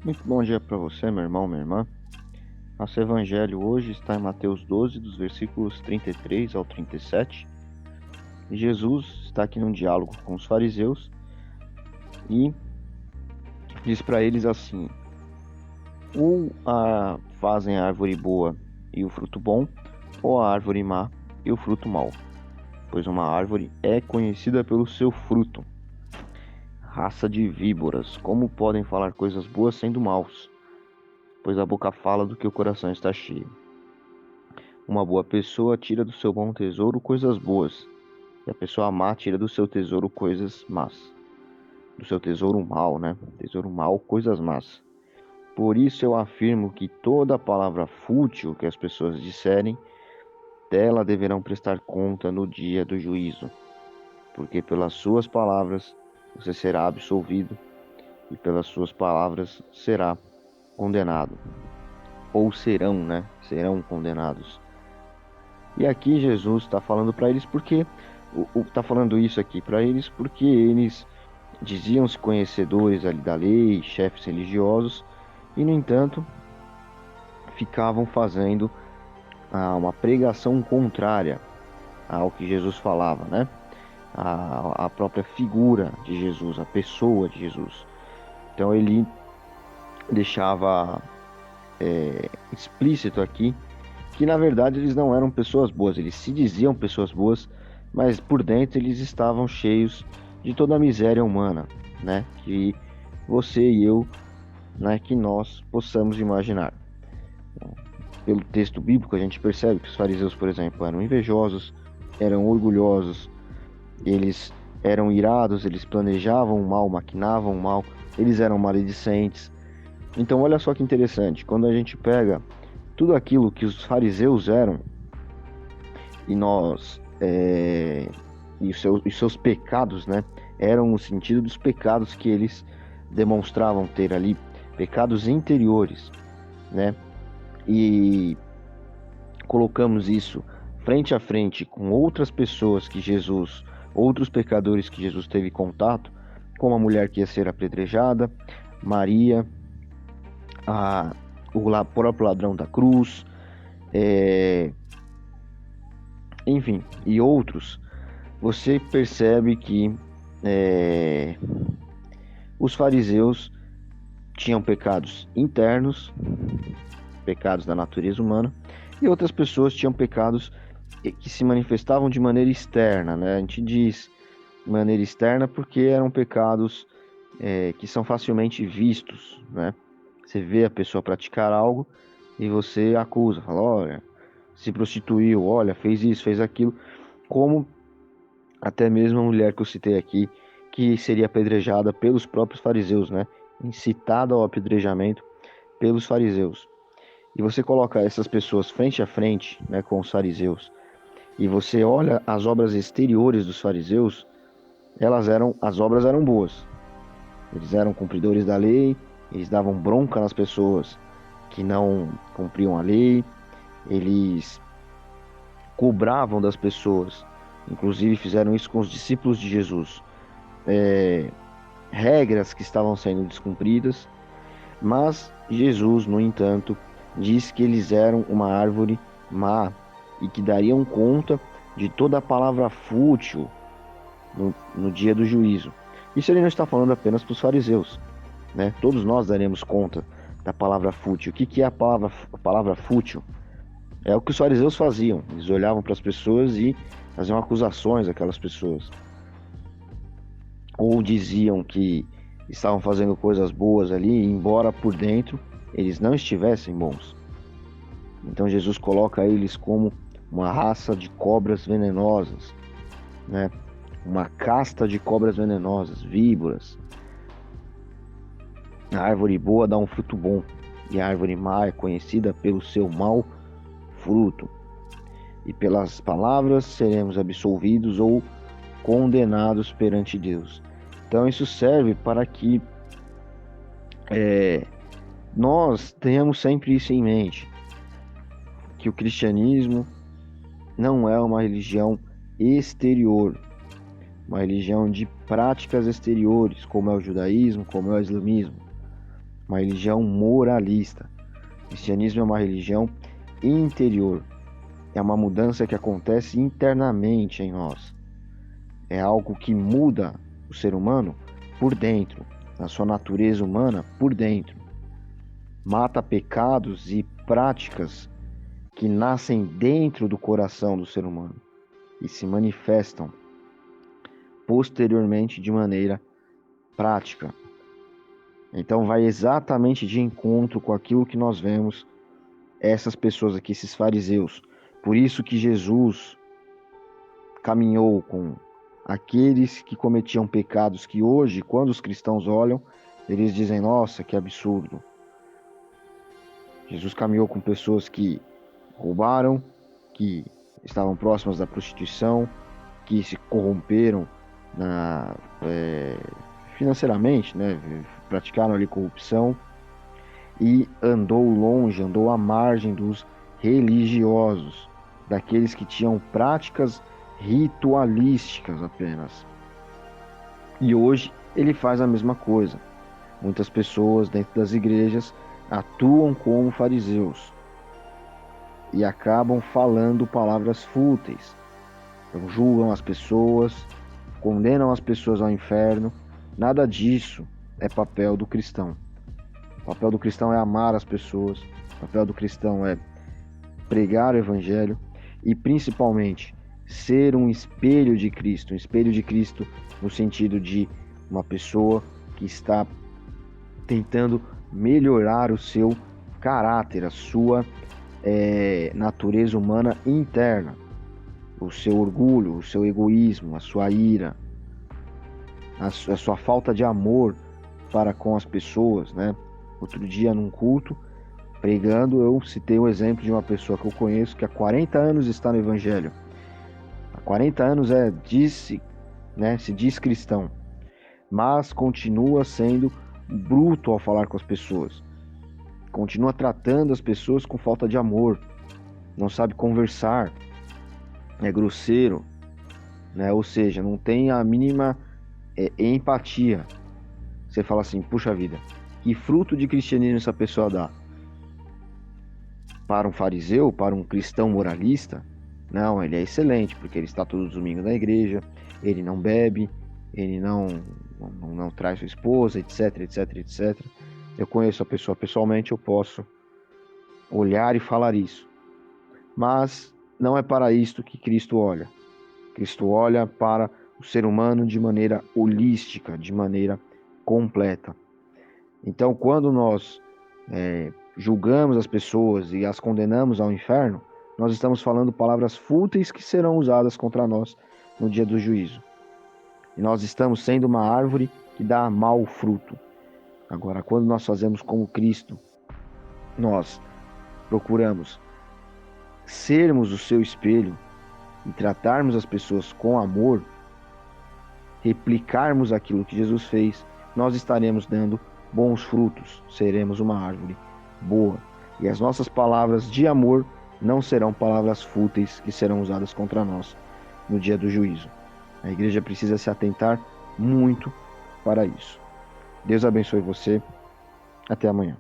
Muito bom dia para você, meu irmão, minha irmã. Nosso evangelho hoje está em Mateus 12, dos versículos 33 ao 37. E Jesus está aqui num diálogo com os fariseus e diz para eles assim: ou fazem a árvore boa e o fruto bom, ou a árvore má e o fruto mau. Pois uma árvore é conhecida pelo seu fruto. Raça de víboras, como podem falar coisas boas sendo maus? Pois a boca fala do que o coração está cheio. Uma boa pessoa tira do seu bom tesouro coisas boas, e a pessoa má tira do seu tesouro coisas más. Do seu tesouro mal, né? Tesouro mal, coisas más. Por isso eu afirmo que toda palavra fútil que as pessoas disserem, dela deverão prestar conta no dia do juízo. Porque pelas suas palavras você será absolvido, e pelas suas palavras será condenado. Ou serão, né? Serão condenados. E aqui Jesus está falando para eles porque está falando isso aqui para eles porque eles diziam-se conhecedores ali da lei, chefes religiosos, e no entanto ficavam fazendo uma pregação contrária ao que Jesus falava, né? A própria figura de Jesus, a pessoa de Jesus. Então ele deixava explícito aqui que na verdade eles não eram pessoas boas, eles se diziam pessoas boas, mas por dentro eles estavam cheios de toda a miséria humana, né? Que você e eu, né, que nós possamos imaginar. Pelo texto bíblico a gente percebe que os fariseus, por exemplo, eram invejosos, eram orgulhosos, eles eram irados, eles planejavam o mal, maquinavam o mal, eles eram maledicentes. Então olha só que interessante, quando a gente pega tudo aquilo que os fariseus eram e os seus pecados, né, eram no sentido dos pecados que eles demonstravam ter ali, pecados interiores, né, e colocamos isso frente a frente com outras pessoas outros pecadores que Jesus teve contato, como a mulher que ia ser apedrejada, Maria, o próprio ladrão da cruz, enfim, e outros, você percebe que os fariseus tinham pecados internos, pecados da natureza humana, e outras pessoas tinham pecados que se manifestavam de maneira externa, né? A gente diz de maneira externa porque eram pecados que são facilmente vistos, né? Você vê a pessoa praticar algo e você acusa, fala, olha, se prostituiu, olha, fez isso, fez aquilo, como até mesmo a mulher que eu citei aqui, que seria apedrejada pelos próprios fariseus, né? Incitada ao apedrejamento pelos fariseus. E você coloca essas pessoas frente a frente, né, com os fariseus, e você olha as obras exteriores dos fariseus, as obras eram boas. Eles eram cumpridores da lei, eles davam bronca nas pessoas que não cumpriam a lei, eles cobravam das pessoas, inclusive fizeram isso com os discípulos de Jesus, regras que estavam sendo descumpridas, mas Jesus, no entanto, diz que eles eram uma árvore má e que dariam conta de toda a palavra fútil no dia do juízo. Isso ele não está falando apenas para os fariseus, né? Todos nós daremos conta da palavra fútil. O que é a palavra fútil? É o que os fariseus faziam. Eles olhavam para as pessoas e faziam acusações àquelas pessoas. Ou diziam que estavam fazendo coisas boas ali, embora por dentro eles não estivessem bons. Então Jesus coloca eles como uma raça de cobras venenosas, né? Uma casta de cobras venenosas, víboras. A árvore boa dá um fruto bom, e a árvore má é conhecida pelo seu mau fruto. E pelas palavras seremos absolvidos ou condenados perante Deus. Então isso serve para que nós tenhamos sempre isso em mente, que o cristianismo não é uma religião exterior, uma religião de práticas exteriores, como é o judaísmo, como é o islamismo, uma religião moralista. O cristianismo é uma religião interior. É uma mudança que acontece internamente em nós. É algo que muda o ser humano por dentro, na sua natureza humana por dentro. Mata pecados e práticas que nascem dentro do coração do ser humano e se manifestam posteriormente de maneira prática. Então vai exatamente de encontro com aquilo que nós vemos essas pessoas aqui, esses fariseus. Por isso que Jesus caminhou com aqueles que cometiam pecados que hoje, quando os cristãos olham, eles dizem, nossa, que absurdo. Jesus caminhou com pessoas que roubaram, que estavam próximas da prostituição, que se corromperam financeiramente, né? Praticaram ali corrupção, e andou longe, andou à margem dos religiosos, daqueles que tinham práticas ritualísticas apenas. E hoje ele faz a mesma coisa. Muitas pessoas dentro das igrejas atuam como fariseus e acabam falando palavras fúteis. Então, julgam as pessoas, condenam as pessoas ao inferno. Nada disso é papel do cristão. O papel do cristão é amar as pessoas. O papel do cristão é pregar o evangelho e, principalmente, ser um espelho de Cristo. Um espelho de Cristo no sentido de uma pessoa que está tentando melhorar o seu caráter, a sua natureza humana interna, o seu orgulho, o seu egoísmo, a sua ira, a sua falta de amor para com as pessoas, né? Outro dia, num culto, pregando, eu citei o exemplo de uma pessoa que eu conheço que há 40 anos está no Evangelho. Há 40 anos se diz cristão, mas continua sendo bruto ao falar com as pessoas. Continua tratando as pessoas com falta de amor. Não sabe conversar. É grosseiro, né? Ou seja, não tem a mínima empatia. Você fala assim, puxa vida, que fruto de cristianismo essa pessoa dá? Para um fariseu, para um cristão moralista, não, ele é excelente, porque ele está todos os domingos na igreja, ele não bebe, ele não traz sua esposa, etc, etc, etc. Eu conheço a pessoa pessoalmente, eu posso olhar e falar isso. Mas não é para isto que Cristo olha. Cristo olha para o ser humano de maneira holística, de maneira completa. Então, quando nós julgamos as pessoas e as condenamos ao inferno, nós estamos falando palavras fúteis que serão usadas contra nós no dia do juízo. E nós estamos sendo uma árvore que dá mau fruto. Agora, quando nós fazemos como Cristo, nós procuramos sermos o seu espelho e tratarmos as pessoas com amor, replicarmos aquilo que Jesus fez, nós estaremos dando bons frutos, seremos uma árvore boa. E as nossas palavras de amor não serão palavras fúteis que serão usadas contra nós no dia do juízo. A igreja precisa se atentar muito para isso. Deus abençoe você. Até amanhã.